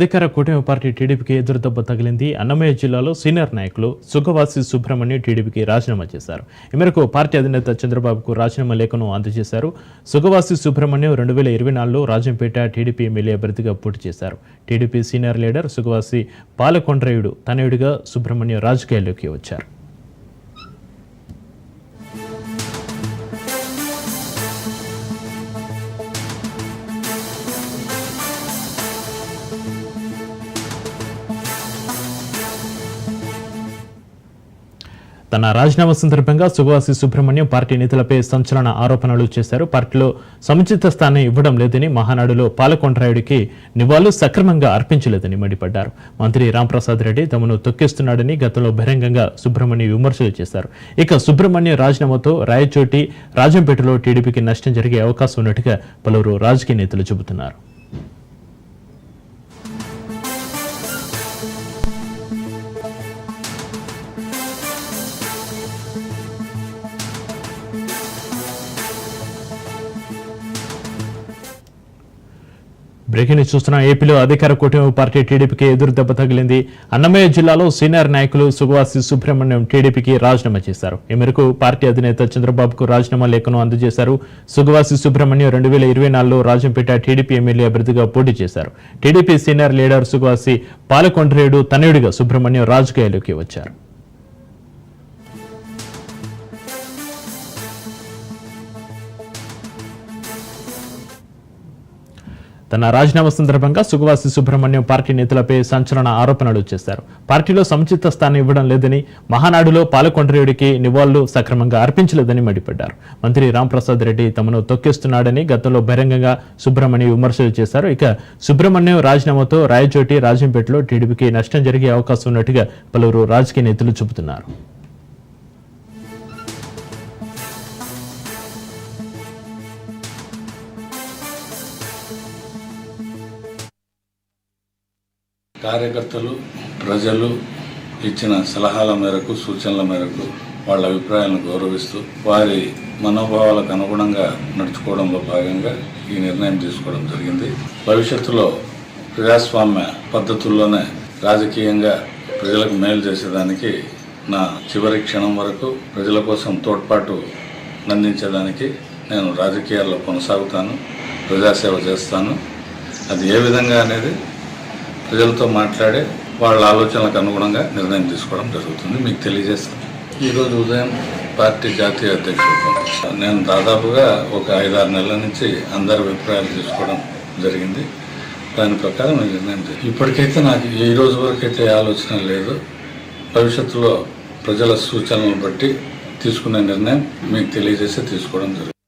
అధికార కూటమి పార్టీ టీడీపీకి ఎదురుదెబ్బ తగిలింది. అన్నమయ్య జిల్లాలో సీనియర్ నాయకులు సుగవాసి సుబ్రహ్మణ్యం టీడీపీకి రాజీనామా చేశారు. ఈ మేరకు పార్టీ అధినేత చంద్రబాబుకు రాజీనామా లేఖను అందజేశారు. సుగవాసి సుబ్రహ్మణ్యం 2024లో రాజంపేట టీడీపీ ఎమ్మెల్యే అభ్యర్థిగా పోటీ చేశారు. TDP senior leader Sugavasi Palakondrayudu తనయుడిగా సుబ్రహ్మణ్యం రాజకీయాల్లోకి వచ్చారు. తన రాజీనామా సందర్భంగా సుగవాసి సుబ్రహ్మణ్యం పార్టీ నేతలపై సంచలన ఆరోపణలు చేశారు. పార్టీలో సముచిత స్థానం ఇవ్వడం లేదని, మహానాడులో పాలకొండ్రాయుడికి నివాళులు సక్రమంగా అర్పించలేదని మండిపడ్డారు. మంత్రి రాంప్రసాద్ రెడ్డి తమను తొక్కిస్తున్నాడని గతంలో బహిరంగంగా సుబ్రహ్మణ్యం విమర్శలు చేశారు. ఇక సుబ్రహ్మణ్యం రాజీనామాతో రాయచోటి, రాజంపేటలో టీడీపీకి నష్టం జరిగే అవకాశం ఉన్నట్టుగా పలువురు రాజకీయ నేతలు చెబుతున్నారు. బ్రేకింగ్ న్యూస్ చూస్తున్నాం. ఏపీలో అధికార కూటమి పార్టీ టీడీపీకి ఎదురుదెబ్బ తగిలింది. అన్నమయ్య జిల్లాలో సీనియర్ నాయకులు సుగవాసి సుబ్రహ్మణ్యం టీడీపీకి రాజీనామా చేశారు. ఈ మేరకు పార్టీ అధినేత చంద్రబాబుకు రాజీనామా లేఖను అందజేశారు. సుగవాసి సుబ్రహ్మణ్యం 2024లో రాజంపేట టీడీపీ ఎమ్మెల్యే అభ్యర్థిగా పోటీ చేశారు. TDP senior leader Sugavasi Palakondrayudu తనయుడిగా సుబ్రహ్మణ్యం రాజకీయాల్లోకి వచ్చారు. తన రాజీనామా సందర్భంగా సుగవాసి సుబ్రహ్మణ్యం పార్టీ నేతలపై సంచలన ఆరోపణలు చేశారు. పార్టీలో సముచిత స్థానం ఇవ్వడం లేదని, మహానాడులో పాలకొండ్రేయుడికి నివాళులు సక్రమంగా అర్పించలేదని మండిపడ్డారు. మంత్రి రాంప్రసాద్ రెడ్డి తమను తొక్కిస్తున్నాడని గతంలో బహిరంగంగా సుబ్రహ్మణ్యం విమర్శలు చేశారు. ఇక సుబ్రహ్మణ్యం రాజీనామాతో రాయచోటి, రాజంపేటలో టీడీపీకి నష్టం జరిగే అవకాశం ఉన్నట్టుగా పలువురు రాజకీయ నేతలు చెబుతున్నారు. కార్యకర్తలు, ప్రజలు ఇచ్చిన సలహాల మేరకు, సూచనల మేరకు వాళ్ళ అభిప్రాయాలను గౌరవిస్తూ వారి మనోభావాలకు అనుగుణంగా నడుచుకోవడంలో భాగంగా ఈ నిర్ణయం తీసుకోవడం జరిగింది. భవిష్యత్తులో ప్రజాస్వామ్య పద్ధతుల్లోనే రాజకీయంగా ప్రజలకు మేలు చేసేదానికి, నా చివరి క్షణం వరకు ప్రజల కోసం తోడ్పాటు అందించేదానికి నేను రాజకీయాల్లో కొనసాగుతాను, ప్రజాసేవ చేస్తాను. అది ఏ విధంగా అనేది ప్రజలతో మాట్లాడే వాళ్ళ ఆలోచనలకు అనుగుణంగా నిర్ణయం తీసుకోవడం జరుగుతుంది. మీకు తెలియజేస్తాను. ఈరోజు ఉదయం పార్టీ జాతీయ అధ్యక్షుడు నేను దాదాపుగా ఒక 5-6 నెలల నుంచి అందరి అభిప్రాయాలు తీసుకోవడం జరిగింది. దాని ప్రకారం నిర్ణయం జరిగింది. ఇప్పటికైతే నాకు ఈ రోజు వరకు అయితే ఆలోచన లేదు. భవిష్యత్తులో ప్రజల సూచనలను బట్టి తీసుకునే నిర్ణయం మీకు తెలియజేసి తీసుకోవడం జరుగుతుంది.